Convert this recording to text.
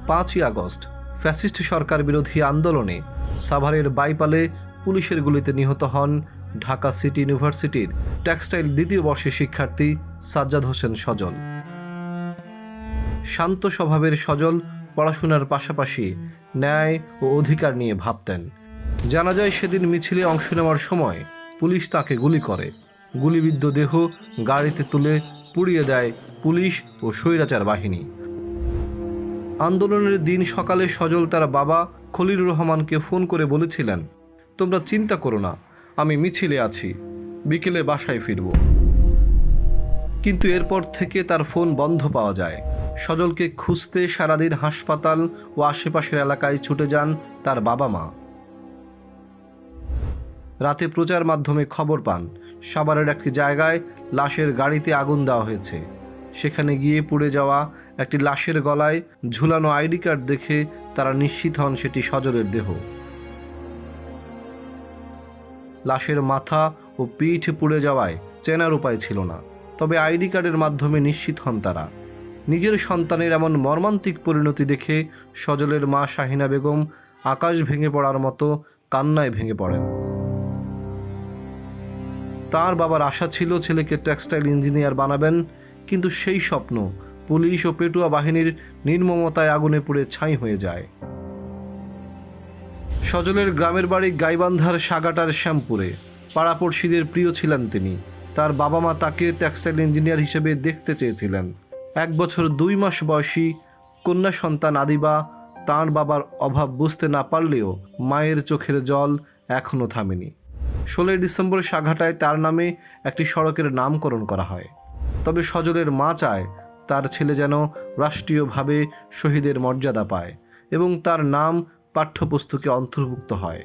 5ই August fascist সরকার বিরোধী আন্দোলনে সাভারের বাইপালে পুলিশের গুলিতে নিহত হন ঢাকা সিটি ইউনিভার্সিটির টেক্সটাইল দ্বিতীয় বর্ষের শিক্ষার্থী সাজ্জাদ হোসেন সজল। শান্ত স্বভাবের সজল পড়াশোনার পাশাপাশি ন্যায় ও অধিকার নিয়ে ভাবতেন। জানা যায় সেদিন মিছিলে অংশ নেওয়ার সময় পুলিশ তাকে গুলি করে। গুলিবিদ্ধ দেহ গাড়িতে তুলে পুড়িয়ে দেয় পুলিশ ও স্বৈরাচার বাহিনী। আন্দোলনের দিন সকালে সজল তার বাবা খলিলুর রহমানকে ফোন করে বলেছিলেন, তোমরা চিন্তা করো না, আমি মিছিলে আছি, বিকেলে বাসায় ফিরব। কিন্তু এরপর থেকে তার ফোন বন্ধ পাওয়া যায়। সজলকে খুঁজতে সারাদিন হাসপাতাল ও আশেপাশের এলাকায় ছুটে যান তার বাবা মা। রাতে প্রচার মাধ্যমে খবর পান সাভারের একটি জায়গায় লাশের গাড়িতে আগুন দেওয়া হয়েছে। সেখানে গিয়ে পুড়ে যাওয়া একটি লাশের গলায় ঝুলানো আইডি কার্ড দেখে তারা নিশ্চিত হন সেটি সজলের দেহ। লাশের মাথা ও পিঠ পুড়ে যাওয়ায় চেনার উপায় ছিল না, তবে আইডি কার্ডের মাধ্যমে নিশ্চিত হন তারা। নিজের সন্তানের এমন মর্মান্তিক পরিণতি দেখে সজলের মা শাহিনা বেগম আকাশ ভেঙে পড়ার মতো কান্নায় ভেঙে পড়েন। তার বাবার আশা ছিল ছেলেকে টেক্সটাইল ইঞ্জিনিয়ার বানাবেন, কিন্তু সেই স্বপ্ন পুলিশ ও পেটুয়া বাহিনীর নির্মমতায় আগুনে পুড়ে ছাই হয়ে যায়। সজলের গ্রামের বাড়ি গাইবান্ধার সাগাটার শ্যামপুরে। পাড়াপড়শিদের প্রিয় ছিলেন তিনি। তার বাবা মা তাকে টেক্সটাইল ইঞ্জিনিয়ার হিসেবে দেখতে চেয়েছিলেন। 1 বছর 2 মাস বয়সী কন্যা সন্তান আদিবা তাঁর বাবার অভাব বুঝতে না পারলেও মায়ের চোখের জল এখনও থামেনি। 16 ডিসেম্বর সাঘাটায় তার নামে একটি সড়কের নামকরণ করা হয়। তবে সজলের মা চায় তার ছেলে যেন রাষ্ট্রীয়ভাবে শহীদের মর্যাদা পায় এবং তার নাম পাঠ্যপুস্তকে অন্তর্ভুক্ত হয়।